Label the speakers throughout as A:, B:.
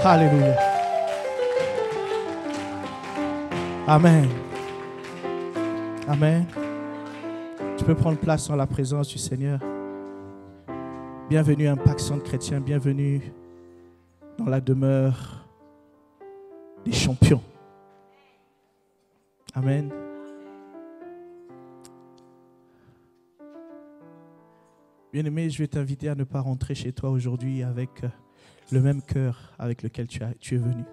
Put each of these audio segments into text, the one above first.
A: Alléluia. Amen. Amen. Tu peux prendre place dans la présence du Seigneur. Bienvenue à Impact Centre Chrétien. Bienvenue dans la demeure des champions. Amen. Bien-aimé, je vais t'inviter à ne pas rentrer chez toi aujourd'hui avec le même cœur avec lequel tu es venu.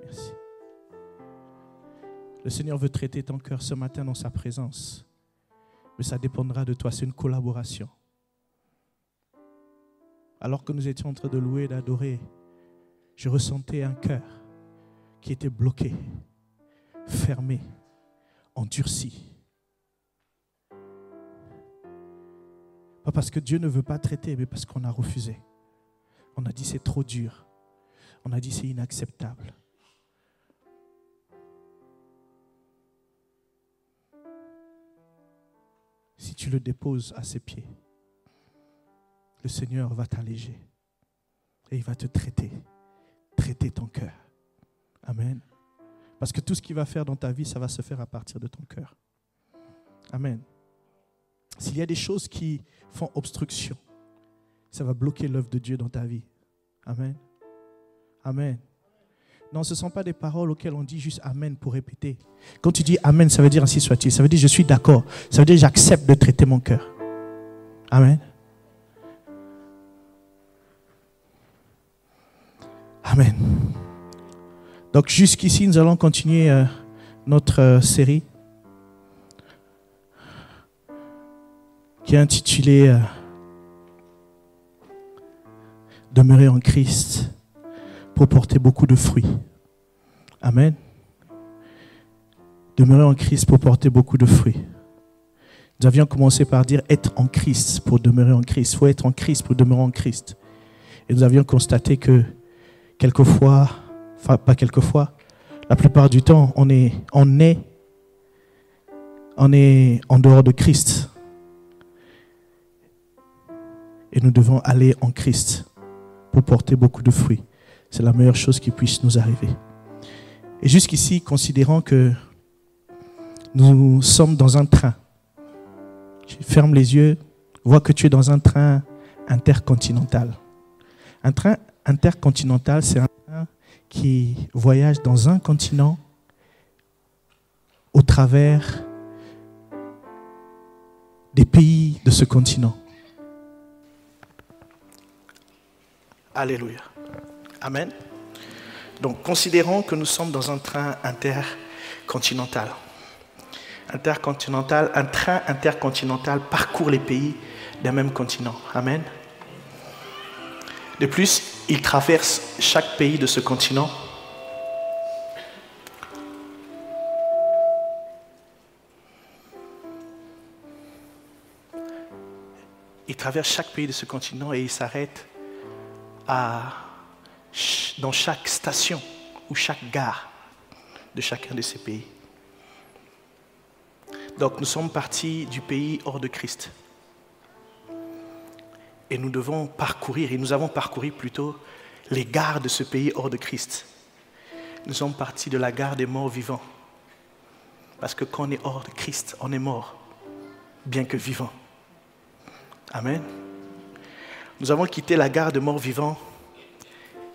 A: Merci. Le Seigneur veut traiter ton cœur ce matin dans sa présence. Mais ça dépendra de toi, c'est une collaboration. Alors que nous étions en train de louer et d'adorer, je ressentais un cœur qui était bloqué, fermé, endurci. Pas parce que Dieu ne veut pas traiter, mais parce qu'on a refusé. On a dit c'est trop dur. On a dit c'est inacceptable. Si tu le déposes à ses pieds, le Seigneur va t'alléger et il va te traiter ton cœur. Amen. Parce que tout ce qu'il va faire dans ta vie, ça va se faire à partir de ton cœur. Amen. S'il y a des choses qui font obstruction, ça va bloquer l'œuvre de Dieu dans ta vie. Amen. Amen. Non, ce ne sont pas des paroles auxquelles on dit juste Amen pour répéter. Quand tu dis Amen, ça veut dire ainsi soit-il. Ça veut dire je suis d'accord. Ça veut dire j'accepte de traiter mon cœur. Amen. Amen. Donc jusqu'ici, nous allons continuer notre série qui est intitulée Demeurer en Christ pour porter beaucoup de fruits. Amen. Demeurer en Christ pour porter beaucoup de fruits. Nous avions commencé par dire être en Christ pour demeurer en Christ. Il faut être en Christ pour demeurer en Christ. Et nous avions constaté que quelquefois, enfin pas quelquefois, la plupart du temps, on est en dehors de Christ. Et nous devons aller en Christ pour porter beaucoup de fruits. C'est la meilleure chose qui puisse nous arriver. Et jusqu'ici, considérant que nous sommes dans un train. Ferme les yeux, vois que tu es dans un train intercontinental. Un train intercontinental, c'est un train qui voyage dans un continent au travers des pays de ce continent. Alléluia. Amen. Donc, considérons que nous sommes dans un train intercontinental. Un train intercontinental parcourt les pays d'un même continent. Amen. De plus, il traverse chaque pays de ce continent. Il traverse chaque pays de ce continent et il s'arrête dans chaque station ou chaque gare de chacun de ces pays. Donc nous sommes partis du pays hors de Christ. Et nous devons parcourir, et nous avons parcouru plutôt les gares de ce pays hors de Christ. Nous sommes partis de la gare des morts vivants. Parce que quand on est hors de Christ, on est mort, bien que vivant. Amen. Nous avons quitté la gare des morts vivants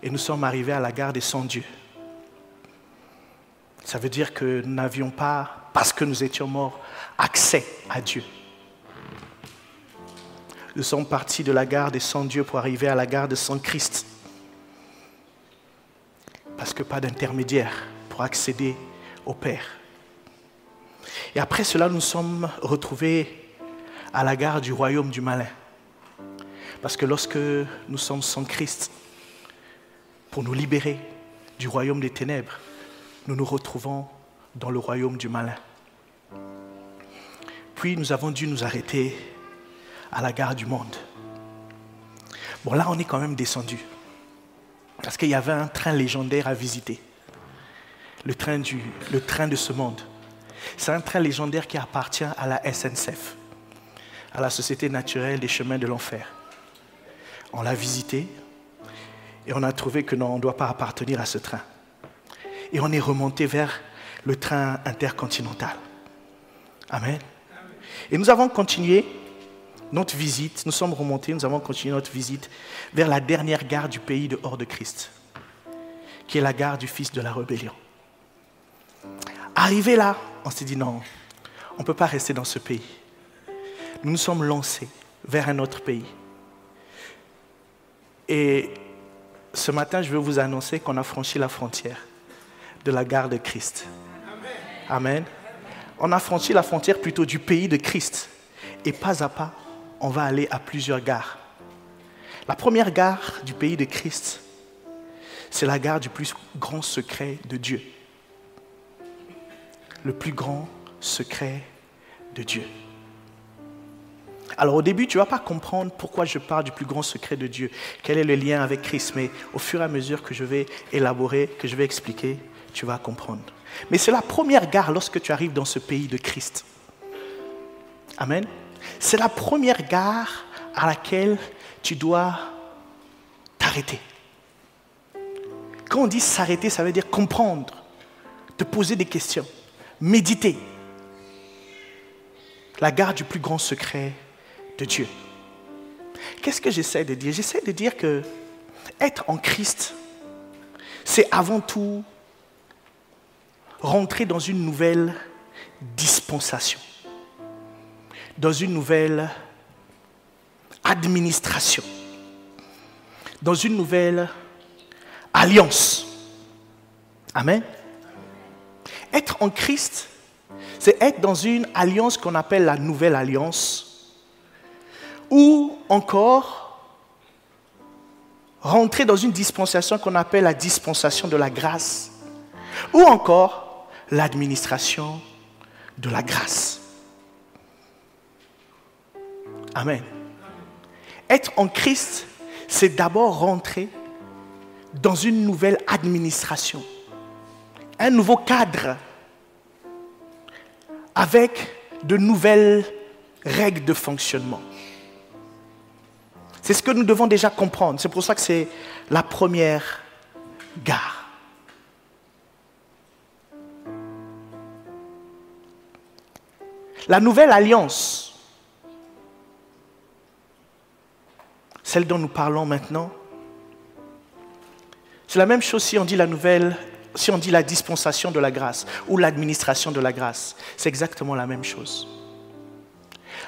A: et nous sommes arrivés à la gare des sans-dieux. Ça veut dire que nous n'avions pas, parce que nous étions morts, accès à Dieu. Nous sommes partis de la gare des sans-dieux pour arriver à la gare de sans-Christ. Parce que pas d'intermédiaire pour accéder au Père. Et après cela, nous sommes retrouvés à la gare du royaume du malin. Parce que lorsque nous sommes sans Christ, pour nous libérer du royaume des ténèbres, nous nous retrouvons dans le royaume du malin. Puis nous avons dû nous arrêter à la gare du monde. Bon, là on est quand même descendu. Parce qu'il y avait un train légendaire à visiter. Le train de ce monde. C'est un train légendaire qui appartient à la SNCF, à la Société naturelle des chemins de l'enfer. On l'a visité Et on a trouvé que non, on ne doit pas appartenir à ce train. Et on est remonté vers le train intercontinental. Amen. Et nous avons continué notre visite, nous sommes remontés, nous avons continué notre visite vers la dernière gare du pays de hors de Christ, qui est la gare du fils de la rébellion. Arrivé là, on s'est dit non, on ne peut pas rester dans ce pays. Nous nous sommes lancés vers un autre pays. Et ce matin, je veux vous annoncer qu'on a franchi la frontière de la gare de Christ. Amen. On a franchi la frontière plutôt du pays de Christ. Et pas à pas, on va aller à plusieurs gares. La première gare du pays de Christ, c'est la gare du plus grand secret de Dieu. Le plus grand secret de Dieu. Alors au début, tu ne vas pas comprendre pourquoi je parle du plus grand secret de Dieu. Quel est le lien avec Christ? Mais au fur et à mesure que je vais élaborer, que je vais expliquer, tu vas comprendre. Mais c'est la première gare lorsque tu arrives dans ce pays de Christ. Amen. C'est la première gare à laquelle tu dois t'arrêter. Quand on dit s'arrêter, ça veut dire comprendre, te poser des questions, méditer. La gare du plus grand secret de Dieu. Qu'est-ce que j'essaie de dire? J'essaie de dire que être en Christ, c'est avant tout rentrer dans une nouvelle dispensation, dans une nouvelle administration, dans une nouvelle alliance. Amen. Être en Christ, c'est être dans une alliance qu'on appelle la nouvelle alliance, ou encore rentrer dans une dispensation qu'on appelle la dispensation de la grâce, ou encore l'administration de la grâce. Amen. Être en Christ, c'est d'abord rentrer dans une nouvelle administration, un nouveau cadre, avec de nouvelles règles de fonctionnement. C'est ce que nous devons déjà comprendre. C'est pour ça que c'est la première gare. La nouvelle alliance, celle dont nous parlons maintenant, c'est la même chose si on dit si on dit la dispensation de la grâce ou l'administration de la grâce. C'est exactement la même chose.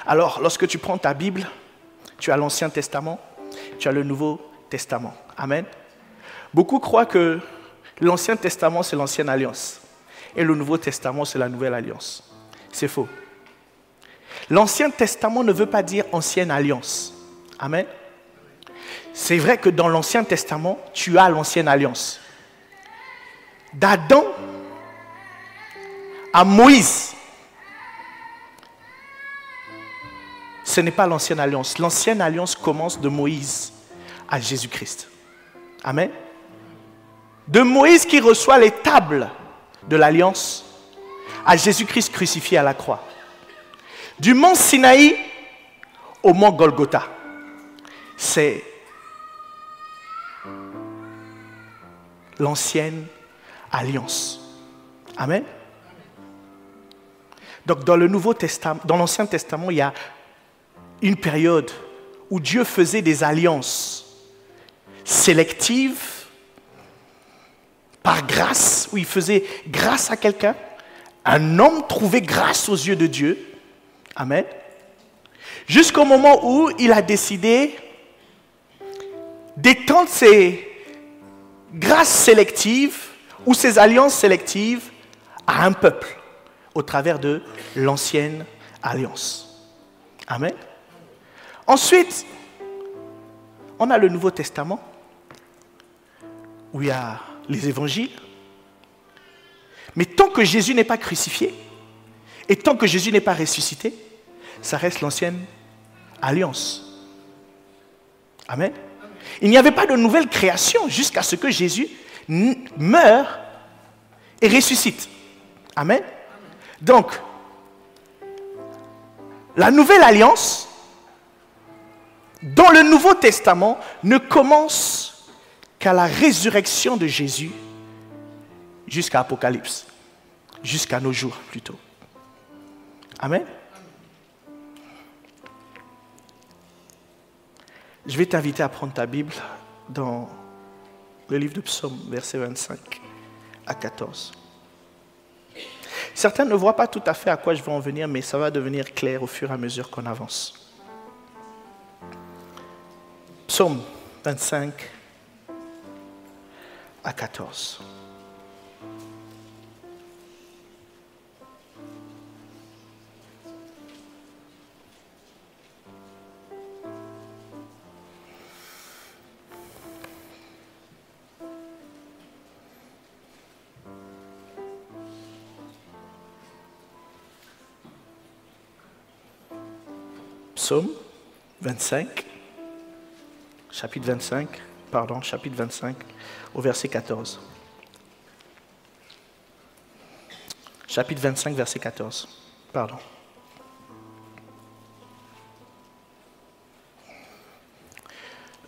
A: Alors, lorsque tu prends ta Bible, tu as l'Ancien Testament, tu as le Nouveau Testament. Amen. Beaucoup croient que l'Ancien Testament, c'est l'Ancienne Alliance. Et le Nouveau Testament, c'est la Nouvelle Alliance. C'est faux. L'Ancien Testament ne veut pas dire Ancienne Alliance. Amen. C'est vrai que dans l'Ancien Testament, tu as l'Ancienne Alliance. D'Adam à Moïse, ce n'est pas l'Ancienne Alliance. L'Ancienne Alliance commence de Moïse à Jésus-Christ. Amen. De Moïse qui reçoit les tables de l'Alliance à Jésus-Christ crucifié à la croix. Du mont Sinaï au mont Golgotha. C'est l'Ancienne Alliance. Amen. Donc dans l'Ancien Testament, il y a une période où Dieu faisait des alliances sélectives par grâce, où il faisait grâce à quelqu'un. Un homme trouvait grâce aux yeux de Dieu. Amen. Jusqu'au moment où il a décidé d'étendre ses grâces sélectives ou ses alliances sélectives à un peuple au travers de l'Ancienne Alliance. Amen. Ensuite, on a le Nouveau Testament où il y a les évangiles. Mais tant que Jésus n'est pas crucifié et tant que Jésus n'est pas ressuscité, ça reste l'Ancienne Alliance. Amen. Il n'y avait pas de nouvelle création jusqu'à ce que Jésus meure et ressuscite. Amen. Donc, la nouvelle alliance, dans le Nouveau Testament, ne commence qu'à la résurrection de Jésus jusqu'à Apocalypse, jusqu'à nos jours plutôt. Amen. Je vais t'inviter à prendre ta Bible dans le livre de Psaume, versets 25 à 14. Certains ne voient pas tout à fait à quoi je vais en venir, mais ça va devenir clair au fur et à mesure qu'on avance. Psaume 25 à 14. Psaume 25, chapitre 25, au verset 14. Chapitre 25, verset 14. Pardon.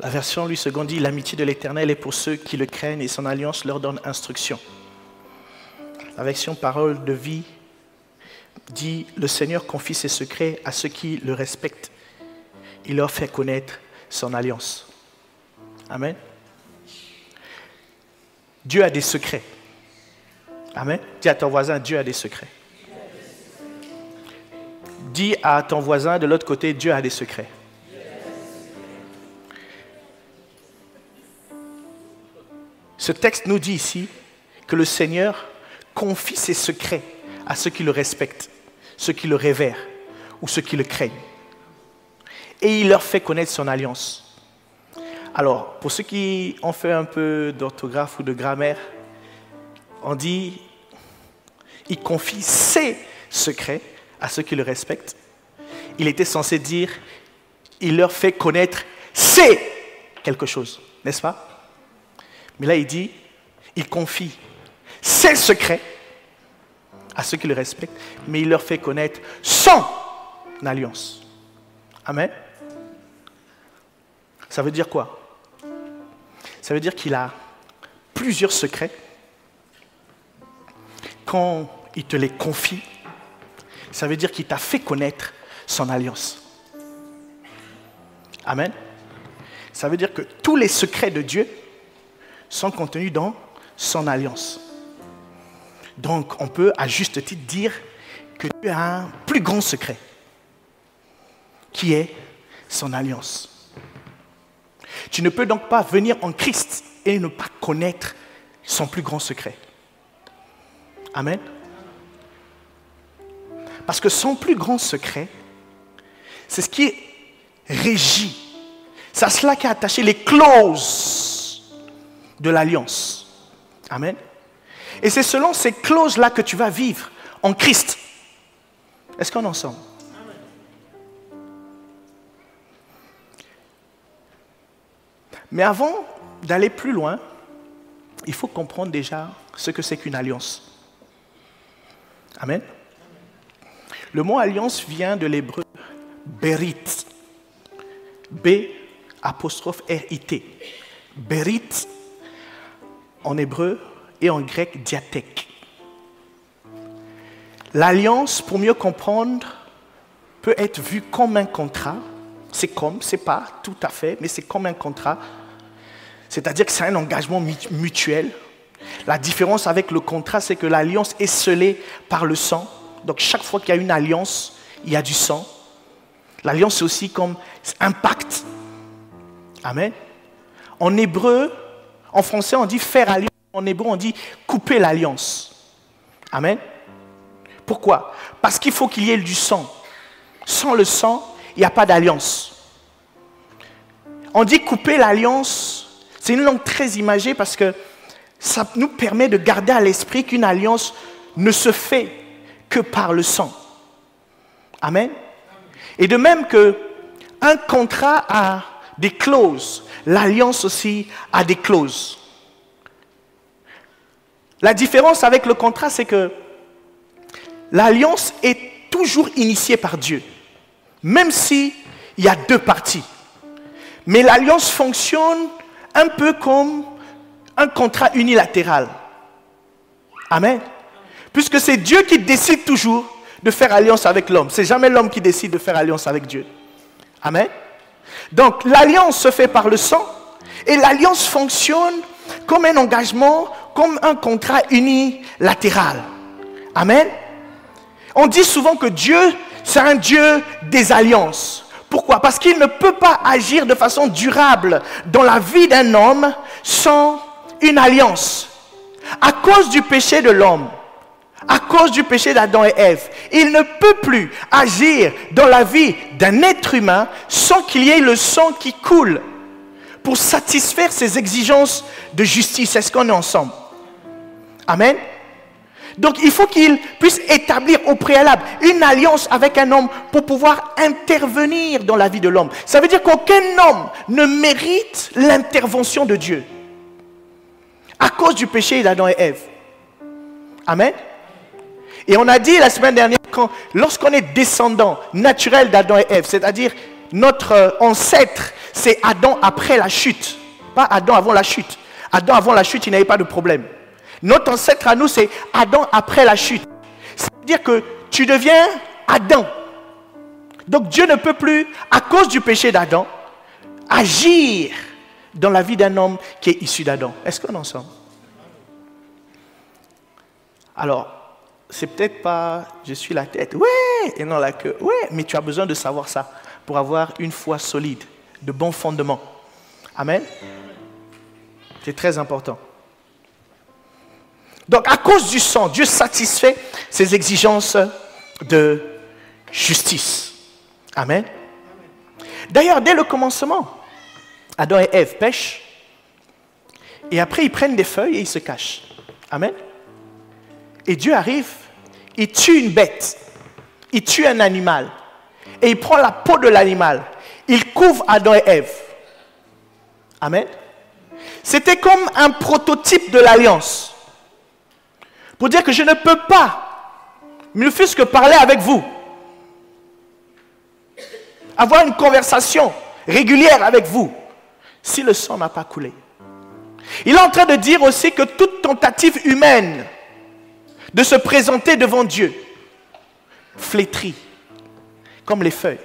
A: La version lui seconde dit « L'amitié de l'Éternel est pour ceux qui le craignent et son alliance leur donne instruction. » La version parole de vie dit « Le Seigneur confie ses secrets à ceux qui le respectent. Il leur fait connaître son alliance. » Amen. Dieu a des secrets. Amen. Dis à ton voisin, Dieu a des secrets. Dis à ton voisin de l'autre côté, Dieu a des secrets. Ce texte nous dit ici que le Seigneur confie ses secrets à ceux qui le respectent, ceux qui le révèrent ou ceux qui le craignent. Et il leur fait connaître son alliance. Alors, pour ceux qui ont fait un peu d'orthographe ou de grammaire, on dit, il confie ses secrets à ceux qui le respectent. Il était censé dire, il leur fait connaître ses quelque chose, n'est-ce pas? Mais là, il dit, il confie ses secrets à ceux qui le respectent, mais il leur fait connaître son alliance. Amen. Ça veut dire quoi? Ça veut dire qu'il a plusieurs secrets. Quand il te les confie, ça veut dire qu'il t'a fait connaître son alliance. Amen. Ça veut dire que tous les secrets de Dieu sont contenus dans son alliance. Donc, on peut à juste titre dire que Dieu a un plus grand secret, qui est son alliance. Tu ne peux donc pas venir en Christ et ne pas connaître son plus grand secret. Amen. Parce que son plus grand secret, c'est ce qui régit. C'est à cela qui est attaché les clauses de l'alliance. Amen. Et c'est selon ces clauses-là que tu vas vivre en Christ. Est-ce qu'on est ensemble? Mais avant d'aller plus loin, il faut comprendre déjà ce que c'est qu'une alliance. Amen. Le mot alliance vient de l'hébreu berit. B''R''I'. Berit en hébreu et en grec diathèque. L'alliance, pour mieux comprendre, peut être vue comme un contrat. C'est pas tout à fait, mais c'est comme un contrat. C'est-à-dire que c'est un engagement mutuel. La différence avec le contrat, c'est que l'alliance est scellée par le sang. Donc chaque fois qu'il y a une alliance, il y a du sang. L'alliance, c'est aussi comme un pacte. Amen. En hébreu, en français, on dit faire alliance. En hébreu, on dit couper l'alliance. Amen. Pourquoi? Parce qu'il faut qu'il y ait du sang. Sans le sang, il n'y a pas d'alliance. On dit couper l'alliance. C'est une langue très imagée parce que ça nous permet de garder à l'esprit qu'une alliance ne se fait que par le sang. Amen. Et de même qu'un contrat a des clauses, l'alliance aussi a des clauses. La différence avec le contrat, c'est que l'alliance est toujours initiée par Dieu, même s'il y a deux parties. Mais l'alliance fonctionne un peu comme un contrat unilatéral. Amen. Puisque c'est Dieu qui décide toujours de faire alliance avec l'homme. C'est jamais l'homme qui décide de faire alliance avec Dieu. Amen. Donc l'alliance se fait par le sang et l'alliance fonctionne comme un engagement, comme un contrat unilatéral. Amen. On dit souvent que Dieu, c'est un Dieu des alliances. Pourquoi? Parce qu'il ne peut pas agir de façon durable dans la vie d'un homme sans une alliance. À cause du péché de l'homme, à cause du péché d'Adam et Ève, il ne peut plus agir dans la vie d'un être humain sans qu'il y ait le sang qui coule pour satisfaire ses exigences de justice. Est-ce qu'on est ensemble? Amen. Donc il faut qu'il puisse établir au préalable une alliance avec un homme pour pouvoir intervenir dans la vie de l'homme. Ça veut dire qu'aucun homme ne mérite l'intervention de Dieu à cause du péché d'Adam et Ève. Amen. Et on a dit la semaine dernière, lorsqu'on est descendant naturel d'Adam et Ève, c'est-à-dire notre ancêtre, c'est Adam après la chute, pas Adam avant la chute. Adam avant la chute, il n'avait pas de problème. Notre ancêtre à nous, c'est Adam après la chute. C'est-à-dire que tu deviens Adam. Donc Dieu ne peut plus, à cause du péché d'Adam, agir dans la vie d'un homme qui est issu d'Adam. Est-ce qu'on est ensemble? Alors, c'est peut-être pas je suis la tête, ouais, et non la queue, ouais, mais tu as besoin de savoir ça pour avoir une foi solide, de bons fondements. Amen. C'est très important. Donc, à cause du sang, Dieu satisfait ses exigences de justice. Amen. D'ailleurs, dès le commencement, Adam et Ève pêchent, et après ils prennent des feuilles et ils se cachent. Amen. Et Dieu arrive, il tue une bête, il tue un animal, et il prend la peau de l'animal, il couvre Adam et Ève. Amen. C'était comme un prototype de l'alliance. Pour dire que je ne peux pas, ne fût-ce que parler avec vous, avoir une conversation régulière avec vous, si le sang n'a pas coulé. Il est en train de dire aussi que toute tentative humaine de se présenter devant Dieu flétrit, comme les feuilles.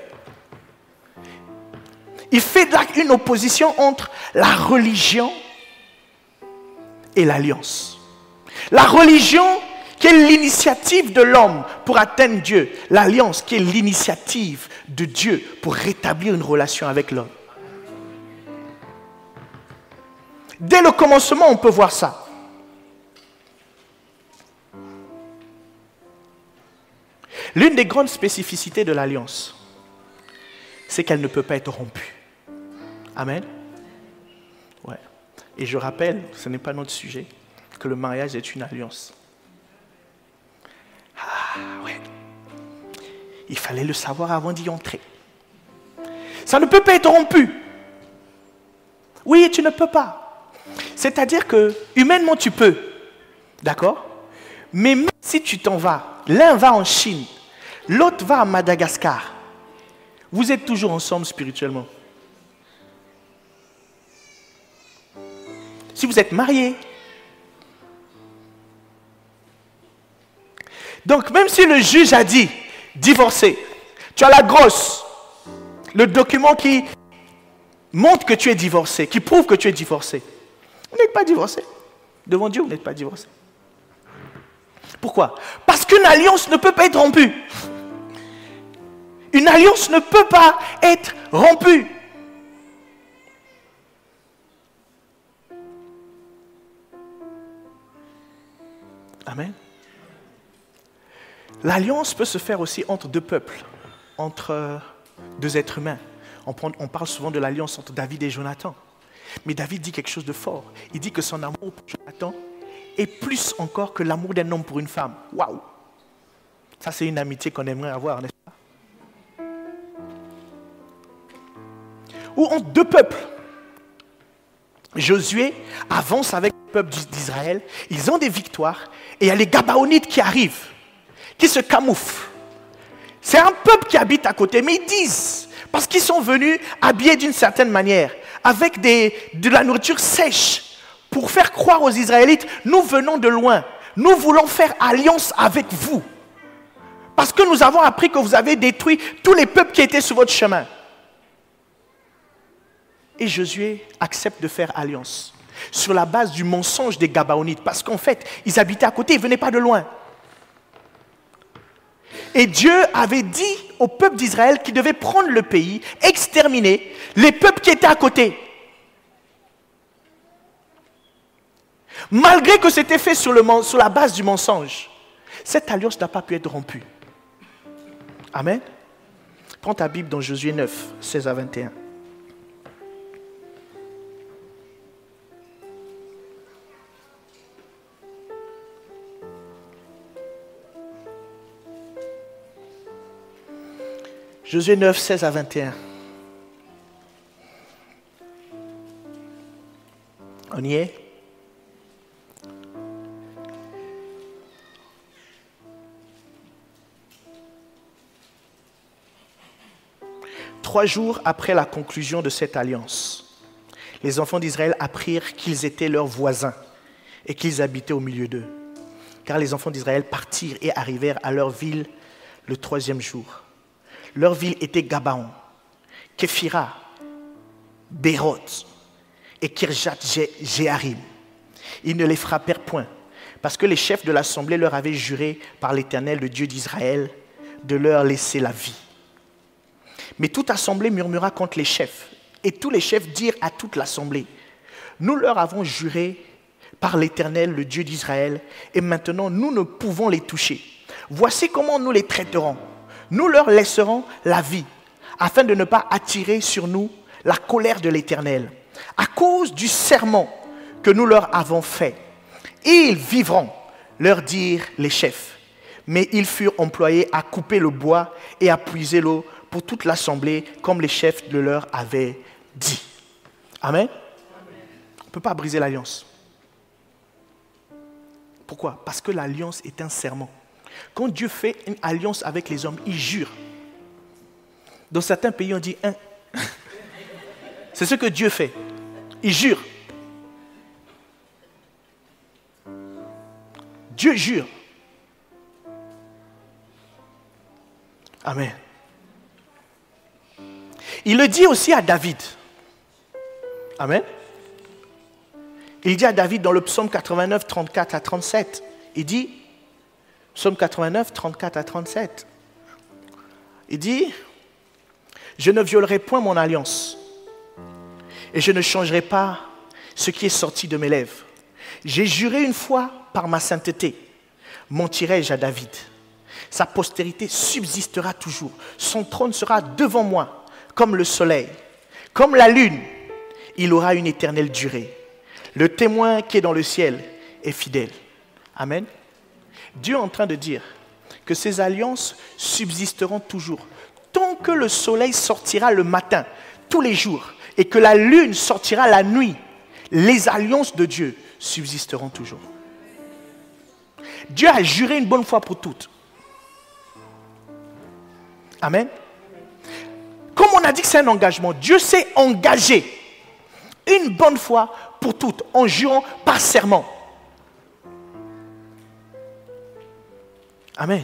A: Il fait là une opposition entre la religion et l'alliance. La religion qui est l'initiative de l'homme pour atteindre Dieu. L'alliance qui est l'initiative de Dieu pour rétablir une relation avec l'homme. Dès le commencement, on peut voir ça. L'une des grandes spécificités de l'alliance, c'est qu'elle ne peut pas être rompue. Amen. Ouais. Et je rappelle, ce n'est pas notre sujet, que le mariage est une alliance. Ah, ouais. Il fallait le savoir avant d'y entrer. Ça ne peut pas être rompu. Oui, tu ne peux pas. C'est-à-dire que, humainement, tu peux. D'accord? Mais même si tu t'en vas, l'un va en Chine, l'autre va à Madagascar, vous êtes toujours ensemble spirituellement. Si vous êtes mariés, donc, même si le juge a dit divorcer, tu as la grosse, le document qui montre que tu es divorcé, qui prouve que tu es divorcé. Vous n'êtes pas divorcé. Devant Dieu, vous n'êtes pas divorcé. Pourquoi? Parce qu'une alliance ne peut pas être rompue. Une alliance ne peut pas être rompue. Amen. L'alliance peut se faire aussi entre deux peuples, entre deux êtres humains. On parle souvent de l'alliance entre David et Jonathan. Mais David dit quelque chose de fort. Il dit que son amour pour Jonathan est plus encore que l'amour d'un homme pour une femme. Waouh! Ça, c'est une amitié qu'on aimerait avoir, n'est-ce pas? Ou entre deux peuples. Josué avance avec le peuple d'Israël. Ils ont des victoires. Et il y a les Gabaonites qui arrivent, qui se camouflent. C'est un peuple qui habite à côté, mais ils disent, parce qu'ils sont venus habillés d'une certaine manière, avec de la nourriture sèche, pour faire croire aux Israélites, nous venons de loin, nous voulons faire alliance avec vous. Parce que nous avons appris que vous avez détruit tous les peuples qui étaient sur votre chemin. Et Josué accepte de faire alliance sur la base du mensonge des Gabaonites. Parce qu'en fait, ils habitaient à côté, ils ne venaient pas de loin. Et Dieu avait dit au peuple d'Israël qu'il devait prendre le pays, exterminer les peuples qui étaient à côté. Malgré que c'était fait sur la base du mensonge, cette alliance n'a pas pu être rompue. Amen. Prends ta Bible dans Josué 9, 16 à 21. Josué 9, 16 à 21. On y est? Trois jours après la conclusion de cette alliance, les enfants d'Israël apprirent qu'ils étaient leurs voisins et qu'ils habitaient au milieu d'eux. Car les enfants d'Israël partirent et arrivèrent à leur ville le troisième jour. Leur ville était Gabaon, Képhira, Béroth et Kirjath-Jéarim. Ils ne les frappèrent point, parce que les chefs de l'assemblée leur avaient juré par l'Éternel, le Dieu d'Israël, de leur laisser la vie. Mais toute assemblée murmura contre les chefs, et tous les chefs dirent à toute l'assemblée, « Nous leur avons juré par l'Éternel, le Dieu d'Israël, et maintenant nous ne pouvons les toucher. Voici comment nous les traiterons. Nous leur laisserons la vie, afin de ne pas attirer sur nous la colère de l'Éternel, à cause du serment que nous leur avons fait. Ils vivront, leur dirent les chefs. Mais ils furent employés à couper le bois et à puiser l'eau pour toute l'assemblée, comme les chefs le leur avaient dit. » Amen. On ne peut pas briser l'alliance. Pourquoi? Parce que l'alliance est un serment. Quand Dieu fait une alliance avec les hommes, il jure. Dans certains pays, on dit « un ». C'est ce que Dieu fait. Il jure. Dieu jure. Amen. Il le dit aussi à David. Amen. Il dit à David dans le psaume 89, 34 à 37, il dit, psaume 89, 34 à 37, il dit, « Je ne violerai point mon alliance et je ne changerai pas ce qui est sorti de mes lèvres. J'ai juré une fois par ma sainteté, mentirai-je à David. Sa postérité subsistera toujours. Son trône sera devant moi comme le soleil, comme la lune. Il aura une éternelle durée. Le témoin qui est dans le ciel est fidèle. » Amen. Dieu est en train de dire que ces alliances subsisteront toujours. Tant que le soleil sortira le matin, tous les jours, et que la lune sortira la nuit, les alliances de Dieu subsisteront toujours. Dieu a juré une bonne fois pour toutes. Amen. Comme on a dit que c'est un engagement, Dieu s'est engagé une bonne fois pour toutes, en jurant par serment. Amen.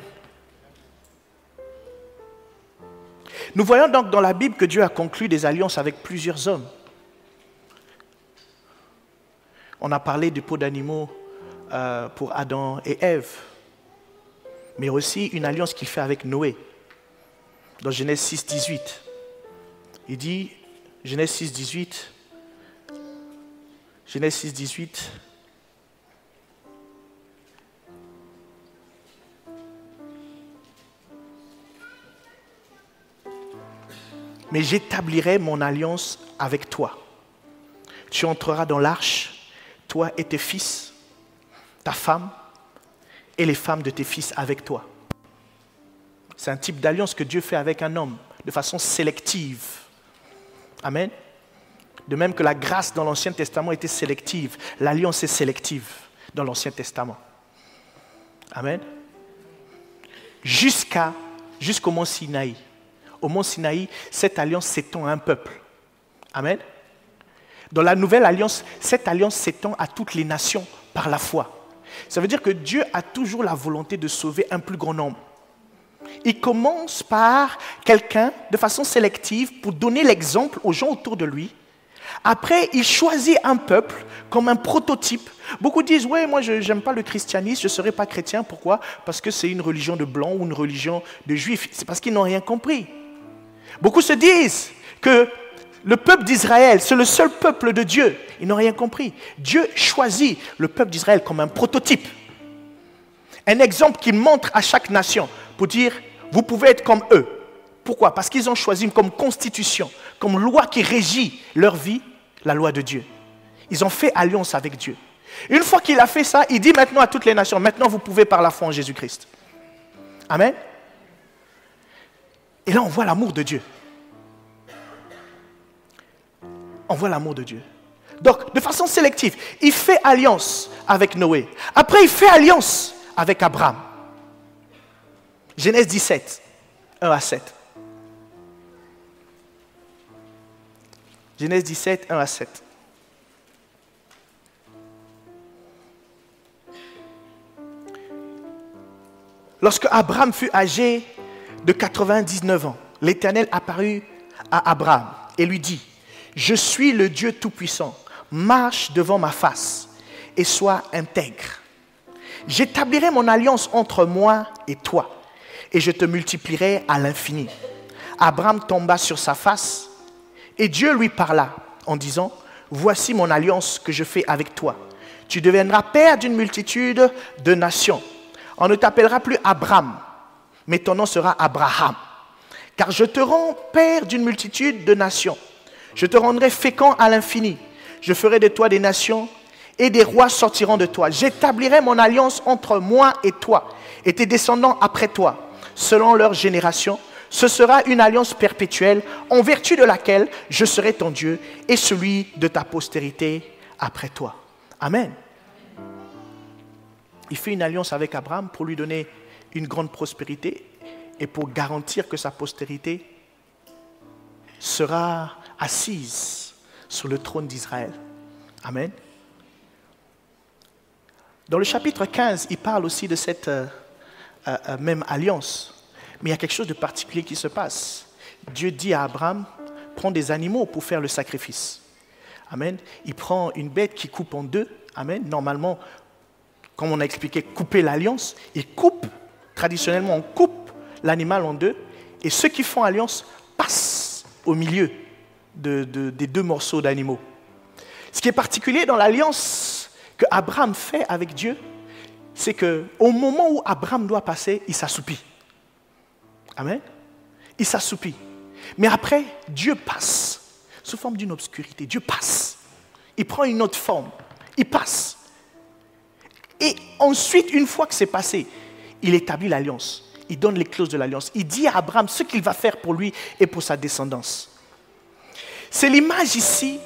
A: Nous voyons donc dans la Bible que Dieu a conclu des alliances avec plusieurs hommes. On a parlé du pot d'animaux pour Adam et Ève, mais aussi une alliance qu'il fait avec Noé. Dans Genèse 6, 18, il dit, Genèse 6, 18, mais j'établirai mon alliance avec toi. Tu entreras dans l'arche, toi et tes fils, ta femme et les femmes de tes fils avec toi. C'est un type d'alliance que Dieu fait avec un homme, de façon sélective. Amen. De même que la grâce dans l'Ancien Testament était sélective, l'alliance est sélective dans l'Ancien Testament. Amen. Jusqu'au mont Sinaï. Au mont Sinaï, cette alliance s'étend à un peuple. Amen. Dans la nouvelle alliance, cette alliance s'étend à toutes les nations par la foi. Ça veut dire que Dieu a toujours la volonté de sauver un plus grand nombre. Il commence par quelqu'un de façon sélective pour donner l'exemple aux gens autour de lui. Après, il choisit un peuple comme un prototype. Beaucoup disent, ouais, moi je n'aime pas le christianisme, je ne serai pas chrétien. Pourquoi? Parce que c'est une religion de blancs ou une religion de juifs. C'est parce qu'ils n'ont rien compris. Beaucoup se disent que le peuple d'Israël, c'est le seul peuple de Dieu. Ils n'ont rien compris. Dieu choisit le peuple d'Israël comme un prototype. Un exemple qu'il montre à chaque nation pour dire, vous pouvez être comme eux. Pourquoi? Parce qu'ils ont choisi comme constitution, comme loi qui régit leur vie, la loi de Dieu. Ils ont fait alliance avec Dieu. Une fois qu'il a fait ça, il dit maintenant à toutes les nations, maintenant vous pouvez par la foi en Jésus-Christ. Amen. Et là on voit l'amour de Dieu. On voit l'amour de Dieu. Donc, de façon sélective, il fait alliance avec Noé. Après, il fait alliance avec Abraham. Genèse 17, 1 à 7. Genèse 17, 1 à 7. Lorsque Abraham fut âgé de 99 ans, l'Éternel apparut à Abraham et lui dit, « Je suis le Dieu Tout-Puissant, marche devant ma face et sois intègre. J'établirai mon alliance entre moi et toi et je te multiplierai à l'infini. » Abraham tomba sur sa face et Dieu lui parla en disant, « Voici mon alliance que je fais avec toi. Tu deviendras père d'une multitude de nations. On ne t'appellera plus Abraham, mais ton nom sera Abraham. Car je te rends père d'une multitude de nations. Je te rendrai fécond à l'infini. Je ferai de toi des nations et des rois sortiront de toi. J'établirai mon alliance entre moi et toi et tes descendants après toi, selon leur génération. Ce sera une alliance perpétuelle en vertu de laquelle je serai ton Dieu et celui de ta postérité après toi. » Amen. Il fait une alliance avec Abraham pour lui donner une grande prospérité et pour garantir que sa postérité sera assise sur le trône d'Israël. Amen. Dans le chapitre 15, il parle aussi de cette même alliance. Mais il y a quelque chose de particulier qui se passe. Dieu dit à Abraham, prends des animaux pour faire le sacrifice. Amen. Il prend une bête qui coupe en deux. Amen. Normalement, comme on a expliqué, couper l'alliance, il coupe, traditionnellement on coupe l'animal en deux, et ceux qui font alliance passent au milieu des deux morceaux d'animaux. Ce qui est particulier dans l'alliance que Abraham fait avec Dieu, c'est qu'au moment où Abraham doit passer, il s'assoupit. Amen. Il s'assoupit. Mais après, Dieu passe, sous forme d'une obscurité. Dieu passe. Il prend une autre forme. Il passe. Et ensuite, une fois que c'est passé, il établit l'alliance. Il donne les clauses de l'alliance. Il dit à Abraham ce qu'il va faire pour lui et pour sa descendance. C'est l'image ici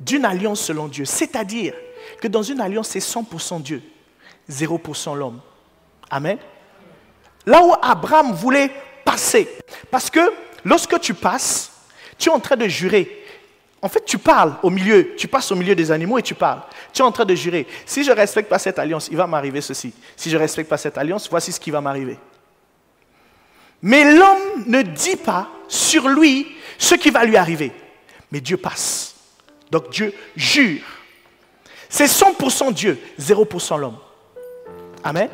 A: d'une alliance selon Dieu. C'est-à-dire que dans une alliance, c'est 100% Dieu, 0% l'homme. Amen. Là où Abraham voulait passer. Parce que lorsque tu passes, tu es en train de jurer. En fait, tu parles au milieu, tu passes au milieu des animaux et tu parles. Tu es en train de jurer. Si je ne respecte pas cette alliance, il va m'arriver ceci. Si je ne respecte pas cette alliance, voici ce qui va m'arriver. Mais l'homme ne dit pas sur lui ce qui va lui arriver. Mais Dieu passe. Donc Dieu jure. C'est 100% Dieu, 0% l'homme. Amen.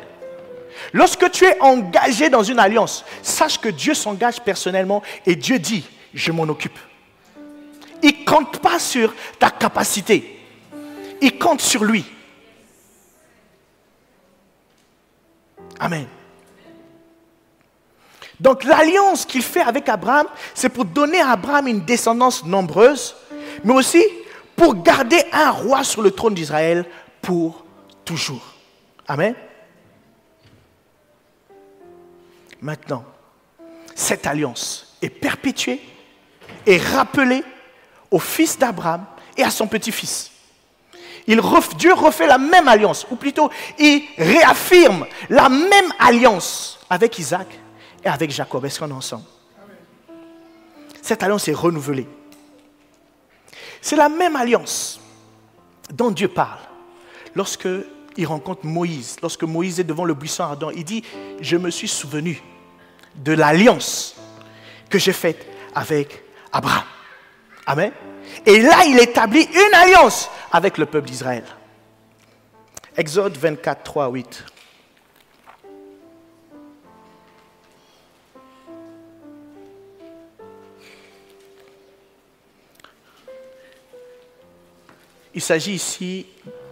A: Lorsque tu es engagé dans une alliance, sache que Dieu s'engage personnellement et Dieu dit, je m'en occupe. Il ne compte pas sur ta capacité. Il compte sur lui. Amen. Donc l'alliance qu'il fait avec Abraham, c'est pour donner à Abraham une descendance nombreuse, mais aussi pour garder un roi sur le trône d'Israël pour toujours. Amen. Maintenant, cette alliance est perpétuée et rappelée au fils d'Abraham et à son petit-fils. Dieu refait la même alliance, ou plutôt, il réaffirme la même alliance avec Isaac et avec Jacob. Est-ce qu'on est ensemble? Cette alliance est renouvelée. C'est la même alliance dont Dieu parle. Lorsque il rencontre Moïse, lorsque Moïse est devant le buisson ardent, il dit, je me suis souvenu de l'alliance que j'ai faite avec Abraham. Amen. Et là, il établit une alliance avec le peuple d'Israël. Exode 24, 3 à 8. Il s'agit ici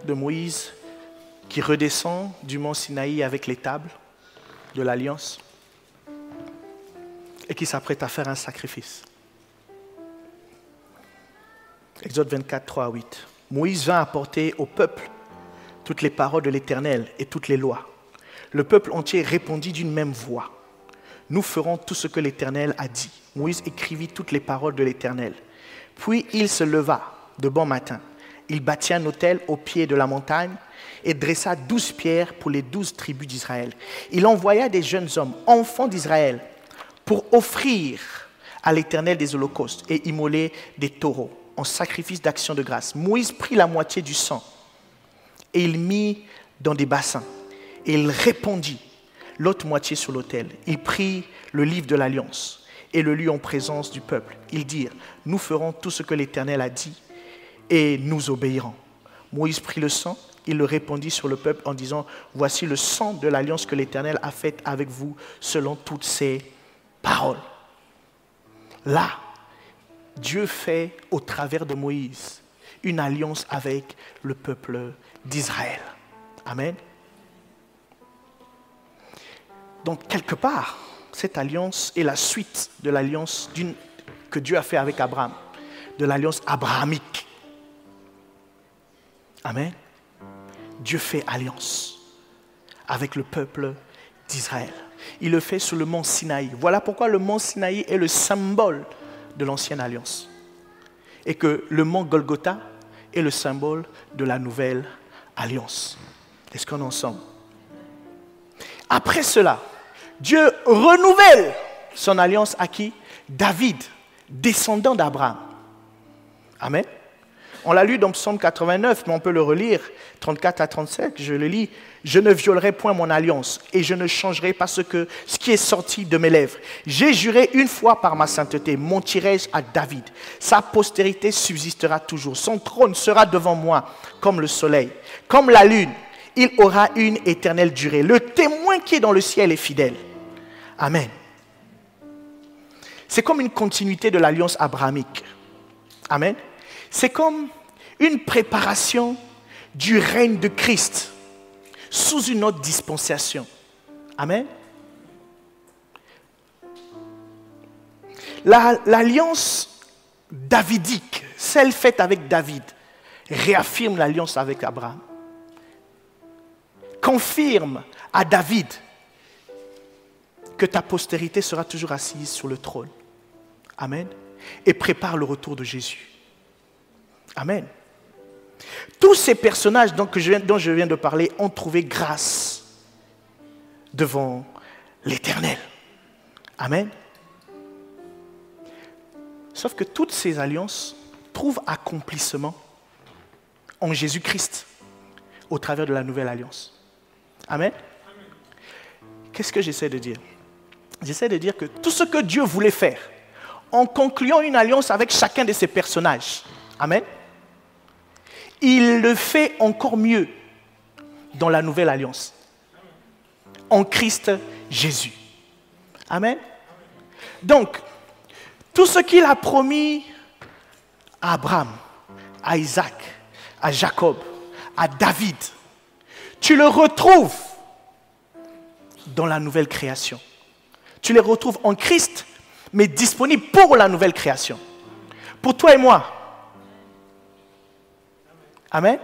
A: de Moïse qui redescend du mont Sinaï avec les tables de l'Alliance et qui s'apprête à faire un sacrifice. Exode 24, 3 à 8. Moïse vint apporter au peuple toutes les paroles de l'Éternel et toutes les lois. Le peuple entier répondit d'une même voix. Nous ferons tout ce que l'Éternel a dit. Moïse écrivit toutes les paroles de l'Éternel. Puis il se leva de bon matin. Il bâtit un autel au pied de la montagne et dressa 12 pierres pour les 12 tribus d'Israël. Il envoya des jeunes hommes, enfants d'Israël, pour offrir à l'Éternel des holocaustes et immoler des taureaux en sacrifice d'action de grâce. Moïse prit la moitié du sang et il mit dans des bassins et il répandit l'autre moitié sur l'autel. Il prit le livre de l'Alliance et le lut en présence du peuple. Ils dirent, nous ferons tout ce que l'Éternel a dit et nous obéirons. Moïse prit le sang, il le répandit sur le peuple en disant, voici le sang de l'alliance que l'Éternel a faite avec vous selon toutes ses paroles. Là, Dieu fait au travers de Moïse une alliance avec le peuple d'Israël. Amen. Donc, quelque part, cette alliance est la suite de l'alliance que Dieu a fait avec Abraham, de l'alliance abrahamique. Amen. Dieu fait alliance avec le peuple d'Israël. Il le fait sur le mont Sinaï. Voilà pourquoi le mont Sinaï est le symbole de l'ancienne alliance. Et que le mont Golgotha est le symbole de la nouvelle alliance. Est-ce qu'on est ensemble? Après cela, Dieu renouvelle son alliance à qui? David, descendant d'Abraham. Amen. On l'a lu dans Psaume 89, mais on peut le relire, 34 à 37, je le lis. Je ne violerai point mon alliance et je ne changerai pas ce qui est sorti de mes lèvres. J'ai juré une fois par ma sainteté, mentirai-je à David. Sa postérité subsistera toujours. Son trône sera devant moi comme le soleil, comme la lune. Il aura une éternelle durée. Le témoin qui est dans le ciel est fidèle. Amen. C'est comme une continuité de l'alliance abrahamique. Amen. C'est comme une préparation du règne de Christ sous une autre dispensation. Amen. L'alliance davidique, celle faite avec David, réaffirme l'alliance avec Abraham. Confirme à David que ta postérité sera toujours assise sur le trône. Amen. Et prépare le retour de Jésus. Amen. Tous ces personnages dont je viens de parler ont trouvé grâce devant l'Éternel. Amen. Sauf que toutes ces alliances trouvent accomplissement en Jésus-Christ au travers de la nouvelle alliance. Amen. Qu'est-ce que j'essaie de dire? J'essaie de dire que tout ce que Dieu voulait faire en concluant une alliance avec chacun de ces personnages, amen, il le fait encore mieux dans la nouvelle alliance, en Christ Jésus. Amen. Donc, tout ce qu'il a promis à Abraham, à Isaac, à Jacob, à David, tu le retrouves dans la nouvelle création. Tu les retrouves en Christ, mais disponibles pour la nouvelle création. Pour toi et moi. Amen.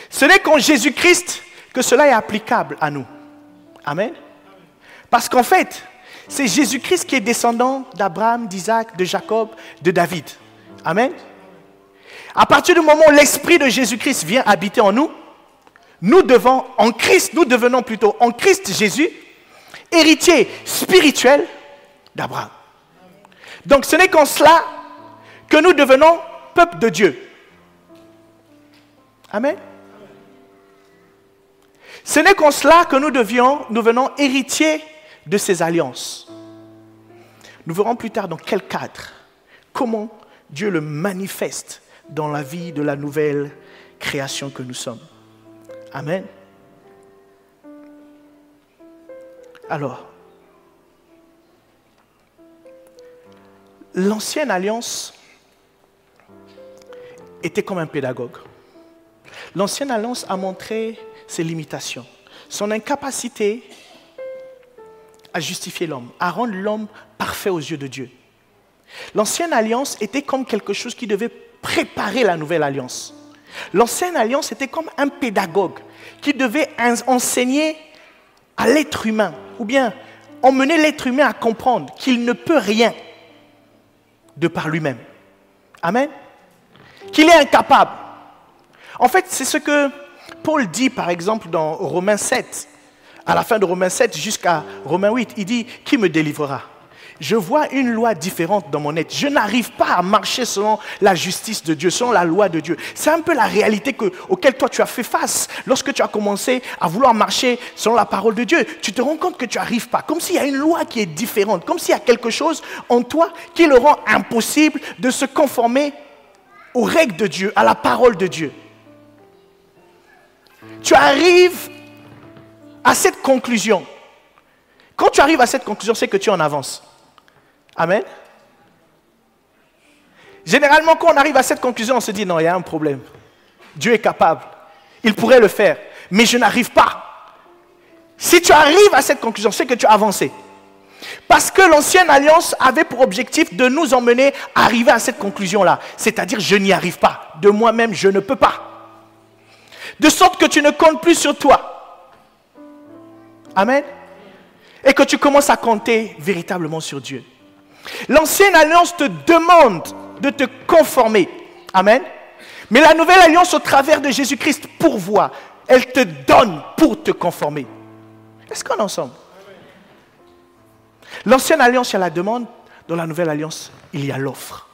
A: Ce n'est qu'en Jésus-Christ que cela est applicable à nous. Amen. Parce qu'en fait, c'est Jésus-Christ qui est descendant d'Abraham, d'Isaac, de Jacob, de David. Amen. À partir du moment où l'Esprit de Jésus-Christ vient habiter en nous, nous devenons en Christ Jésus, héritier spirituel d'Abraham. Donc ce n'est qu'en cela que nous devenons peuple de Dieu. Amen. Ce n'est qu'en cela que nous devenons héritiers de ces alliances. Nous verrons plus tard dans quel cadre, comment Dieu le manifeste dans la vie de la nouvelle création que nous sommes. Amen. Alors, l'ancienne alliance était comme un pédagogue. L'ancienne alliance a montré ses limitations, son incapacité à justifier l'homme, à rendre l'homme parfait aux yeux de Dieu. L'ancienne alliance était comme quelque chose qui devait préparer la nouvelle alliance. L'ancienne alliance était comme un pédagogue qui devait enseigner à l'être humain, ou bien emmener l'être humain à comprendre qu'il ne peut rien de par lui-même. Amen. Qu'il est incapable. En fait, c'est ce que Paul dit, par exemple, dans Romains 7. À la fin de Romains 7 jusqu'à Romains 8, il dit « Qui me délivrera ?» Je vois une loi différente dans mon être. Je n'arrive pas à marcher selon la justice de Dieu, selon la loi de Dieu. C'est un peu la réalité auquel toi tu as fait face. Lorsque tu as commencé à vouloir marcher selon la parole de Dieu, tu te rends compte que tu n'arrives pas. Comme s'il y a une loi qui est différente. Comme s'il y a quelque chose en toi qui le rend impossible de se conformer aux règles de Dieu, à la parole de Dieu. Tu arrives à cette conclusion. Quand tu arrives à cette conclusion, c'est que tu es en avance. Amen. Généralement, quand on arrive à cette conclusion, on se dit non, il y a un problème. Dieu est capable. Il pourrait le faire. Mais je n'arrive pas. Si tu arrives à cette conclusion, c'est que tu as avancé. Parce que l'ancienne alliance avait pour objectif de nous emmener à arriver à cette conclusion-là. C'est-à-dire, je n'y arrive pas. De moi-même, je ne peux pas. De sorte que tu ne comptes plus sur toi. Amen. Et que tu commences à compter véritablement sur Dieu. L'ancienne alliance te demande de te conformer. Amen. Mais la nouvelle alliance au travers de Jésus-Christ pourvoit. Elle te donne pour te conformer. Est-ce qu'on est ensemble? L'ancienne alliance, il y a la demande. Dans la nouvelle alliance, il y a l'offre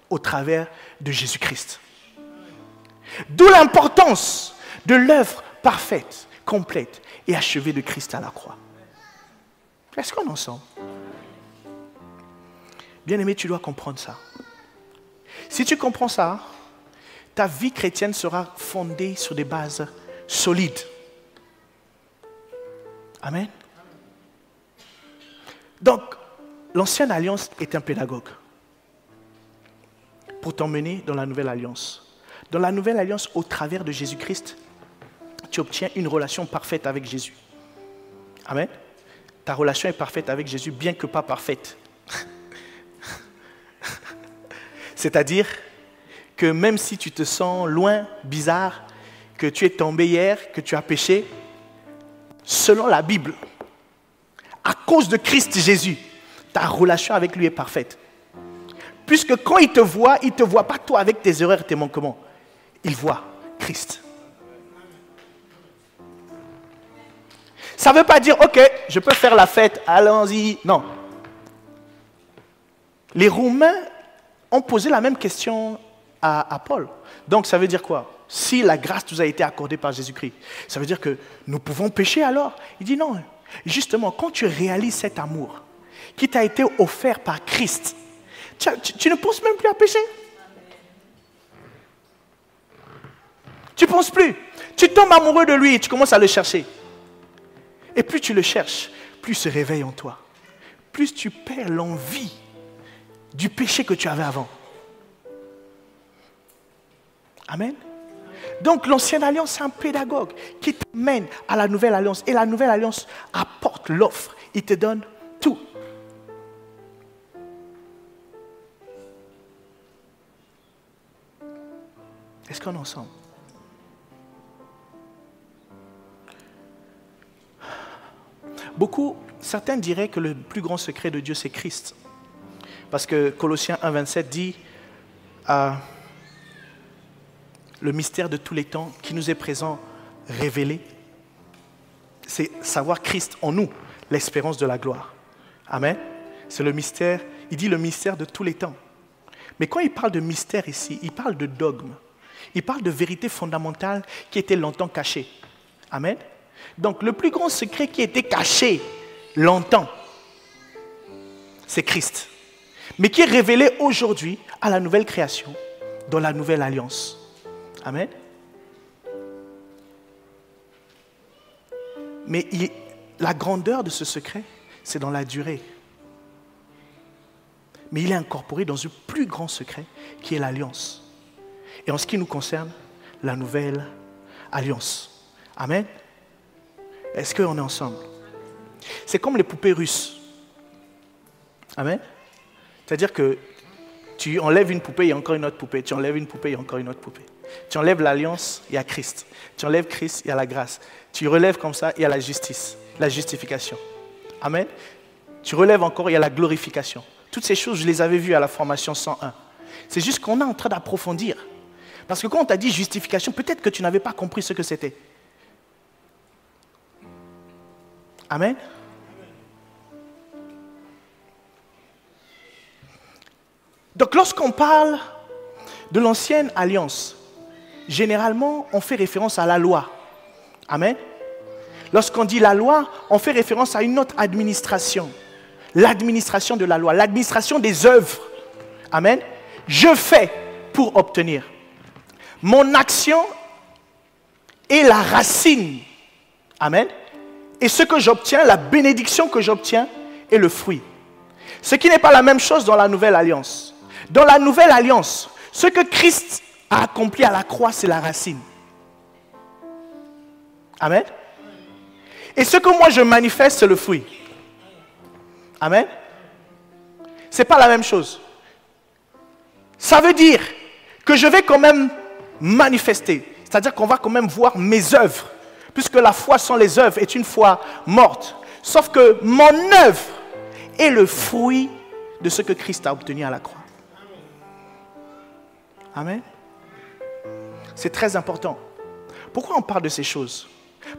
A: au travers de Jésus-Christ. D'où l'importance de l'œuvre parfaite, complète et achevée de Christ à la croix. Est-ce qu'on est ensemble? Bien-aimé, tu dois comprendre ça. Si tu comprends ça, ta vie chrétienne sera fondée sur des bases solides. Amen. Donc, l'ancienne alliance est un pédagogue pour t'emmener dans la nouvelle alliance. Dans la nouvelle alliance, au travers de Jésus-Christ, tu obtiens une relation parfaite avec Jésus. Amen. Ta relation est parfaite avec Jésus, bien que pas parfaite. C'est-à-dire que même si tu te sens loin, bizarre, que tu es tombé hier, que tu as péché, selon la Bible, à cause de Christ Jésus, ta relation avec lui est parfaite. Puisque quand il te voit pas toi avec tes erreurs et tes manquements. Il voit Christ. Ça ne veut pas dire, ok, je peux faire la fête, allons-y. Non. Les Romains ont posé la même question à Paul. Donc ça veut dire quoi? Si la grâce nous a été accordée par Jésus-Christ, ça veut dire que nous pouvons pécher alors? Il dit non. Justement, quand tu réalises cet amour qui t'a été offert par Christ, tu ne penses même plus à pécher. Tu ne penses plus. Tu tombes amoureux de lui et tu commences à le chercher. Et plus tu le cherches, plus il se réveille en toi. Plus tu perds l'envie du péché que tu avais avant. Amen. Donc l'ancienne alliance, c'est un pédagogue qui t'amène à la nouvelle alliance. Et la nouvelle alliance apporte l'offre. Il te donne tout. Est-ce qu'on est ensemble? Certains diraient que le plus grand secret de Dieu, c'est Christ. Parce que Colossiens 1,27 dit le mystère de tous les temps qui nous est présent, révélé, c'est savoir Christ en nous, l'espérance de la gloire. Amen. C'est le mystère, il dit le mystère de tous les temps. Mais quand il parle de mystère ici, il parle de dogme. Il parle de vérité fondamentale qui était longtemps cachée. Amen. Donc le plus grand secret qui était caché longtemps, c'est Christ. Mais qui est révélé aujourd'hui à la nouvelle création, dans la nouvelle alliance. Amen. Mais la grandeur de ce secret, c'est dans la durée. Mais il est incorporé dans un plus grand secret qui est l'alliance. Et en ce qui nous concerne, la nouvelle alliance. Amen. Est-ce qu'on est ensemble? C'est comme les poupées russes. Amen. C'est-à-dire que tu enlèves une poupée, il y a encore une autre poupée. Tu enlèves une poupée, il y a encore une autre poupée. Tu enlèves l'alliance, il y a Christ. Tu enlèves Christ, il y a la grâce. Tu relèves comme ça, il y a la justice, la justification. Amen. Tu relèves encore, il y a la glorification. Toutes ces choses, je les avais vues à la formation 101. C'est juste qu'on est en train d'approfondir. Parce que quand on t'a dit justification, peut-être que tu n'avais pas compris ce que c'était. Amen. Donc lorsqu'on parle de l'ancienne alliance, généralement, on fait référence à la loi. Amen. Lorsqu'on dit la loi, on fait référence à une autre administration. L'administration de la loi, l'administration des œuvres. Amen. Je fais pour obtenir. Mon action est la racine. Amen. Et ce que j'obtiens, la bénédiction que j'obtiens, est le fruit. Ce qui n'est pas la même chose dans la nouvelle alliance. Dans la nouvelle alliance, ce que Christ a accompli à la croix, c'est la racine. Amen. Et ce que moi je manifeste, c'est le fruit. Amen. Ce n'est pas la même chose. Ça veut dire que je vais quand même manifester. C'est-à-dire qu'on va quand même voir mes œuvres. Puisque la foi sans les œuvres est une foi morte. Sauf que mon œuvre est le fruit de ce que Christ a obtenu à la croix. Amen. C'est très important. Pourquoi on parle de ces choses?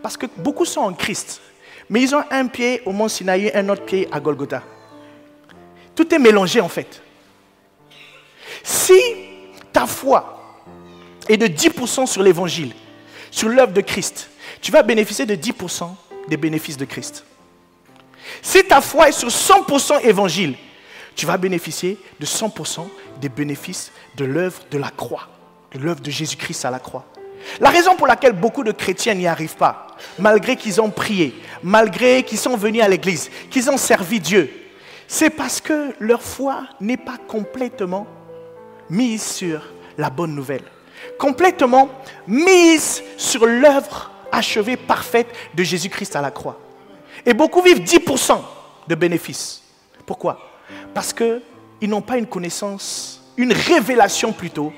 A: Parce que beaucoup sont en Christ, mais ils ont un pied au mont Sinaï, un autre pied à Golgotha. Tout est mélangé en fait. Si ta foi est de 10% sur l'évangile, sur l'œuvre de Christ, tu vas bénéficier de 10% des bénéfices de Christ. Si ta foi est sur 100% évangile, tu vas bénéficier de 100% des bénéfices de l'œuvre de la croix, de l'œuvre de Jésus-Christ à la croix. La raison pour laquelle beaucoup de chrétiens n'y arrivent pas, malgré qu'ils ont prié, malgré qu'ils sont venus à l'église, qu'ils ont servi Dieu, c'est parce que leur foi n'est pas complètement mise sur la bonne nouvelle, complètement mise sur l'œuvre achevée, parfaite de Jésus-Christ à la croix. Et beaucoup vivent 10% de bénéfices. Pourquoi? Parce qu'ils n'ont pas une connaissance, une révélation plutôt,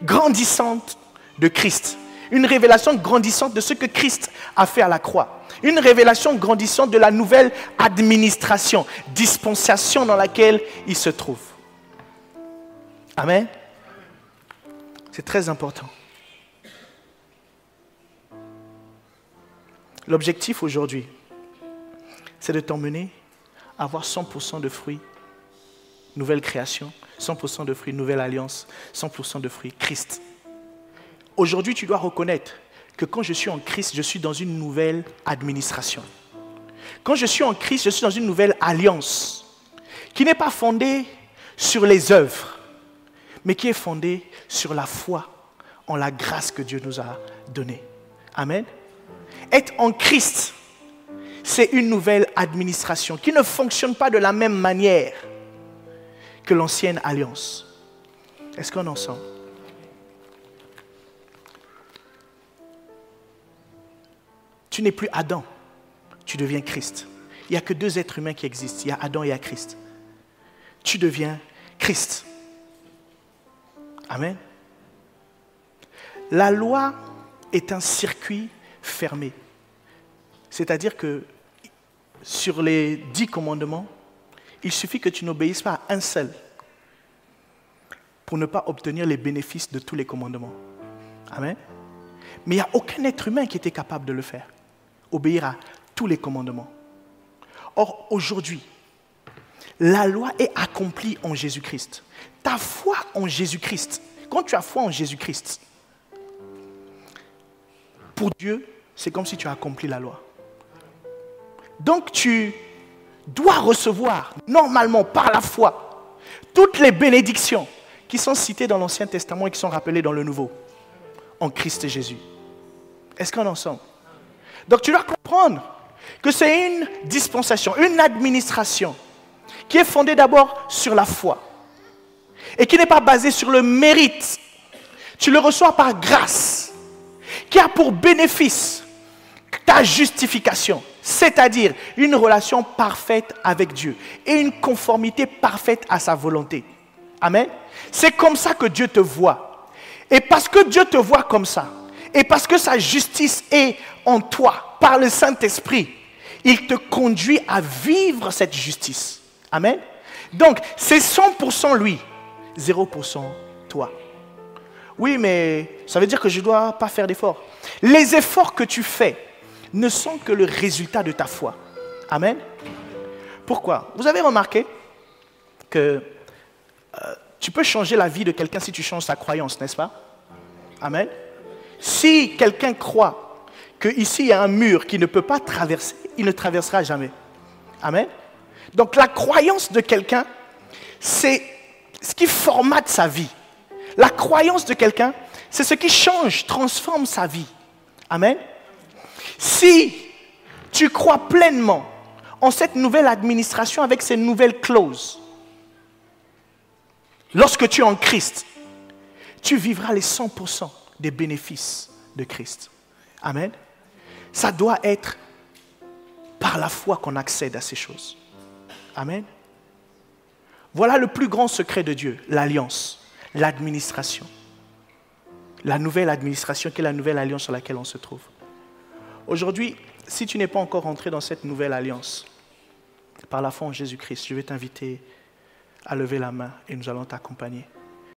A: grandissante de Christ. Une révélation grandissante de ce que Christ a fait à la croix. Une révélation grandissante de la nouvelle administration, dispensation dans laquelle il se trouve. Amen. C'est très important. L'objectif aujourd'hui, c'est de t'emmener à avoir 100% de fruits, nouvelle création, 100% de fruits, nouvelle alliance, 100% de fruits, Christ. Aujourd'hui, tu dois reconnaître que quand je suis en Christ, je suis dans une nouvelle administration. Quand je suis en Christ, je suis dans une nouvelle alliance qui n'est pas fondée sur les œuvres, mais qui est fondée sur la foi en la grâce que Dieu nous a donnée. Amen. Être en Christ, c'est une nouvelle administration qui ne fonctionne pas de la même manière que l'ancienne alliance. Est-ce qu'on est ensemble? Tu n'es plus Adam, tu deviens Christ. Il n'y a que deux êtres humains qui existent, il y a Adam et il y a Christ. Tu deviens Christ. Amen. La loi est un circuit fermé. C'est-à-dire que sur les 10 commandements, il suffit que tu n'obéisses pas à un seul pour ne pas obtenir les bénéfices de tous les commandements. Amen. Mais il n'y a aucun être humain qui était capable de le faire. Obéir à tous les commandements. Or, aujourd'hui, la loi est accomplie en Jésus-Christ. Ta foi en Jésus-Christ, quand tu as foi en Jésus-Christ, pour Dieu, c'est comme si tu as accompli la loi. Donc tu dois recevoir, normalement, par la foi, toutes les bénédictions qui sont citées dans l'Ancien Testament et qui sont rappelées dans le Nouveau, en Christ Jésus. Est-ce qu'on est ensemble? Donc tu dois comprendre que c'est une dispensation, une administration qui est fondée d'abord sur la foi et qui n'est pas basée sur le mérite. Tu le reçois par grâce, qui a pour bénéfice ta justification, c'est-à-dire une relation parfaite avec Dieu et une conformité parfaite à sa volonté. Amen. C'est comme ça que Dieu te voit. Et parce que Dieu te voit comme ça, et parce que sa justice est en toi, par le Saint-Esprit, il te conduit à vivre cette justice. Amen. Donc, c'est 100% lui, 0% toi. Oui, mais ça veut dire que je ne dois pas faire d'efforts. Les efforts que tu fais ne sont que le résultat de ta foi. Amen. Pourquoi? Vous avez remarqué que tu peux changer la vie de quelqu'un si tu changes sa croyance, n'est-ce pas? Amen. Si quelqu'un croit qu'ici il y a un mur qui ne peut pas traverser, il ne traversera jamais. Amen. Donc la croyance de quelqu'un, c'est ce qui formate sa vie. La croyance de quelqu'un, c'est ce qui change, transforme sa vie. Amen. Si tu crois pleinement en cette nouvelle administration avec ces nouvelles clauses, lorsque tu es en Christ, tu vivras les 100% des bénéfices de Christ. Amen. Ça doit être par la foi qu'on accède à ces choses. Amen. Voilà le plus grand secret de Dieu, l'alliance, l'administration. La nouvelle administration qui est la nouvelle alliance sur laquelle on se trouve. Aujourd'hui, si tu n'es pas encore entré dans cette nouvelle alliance, par la foi en Jésus-Christ, je vais t'inviter à lever la main et nous allons t'accompagner.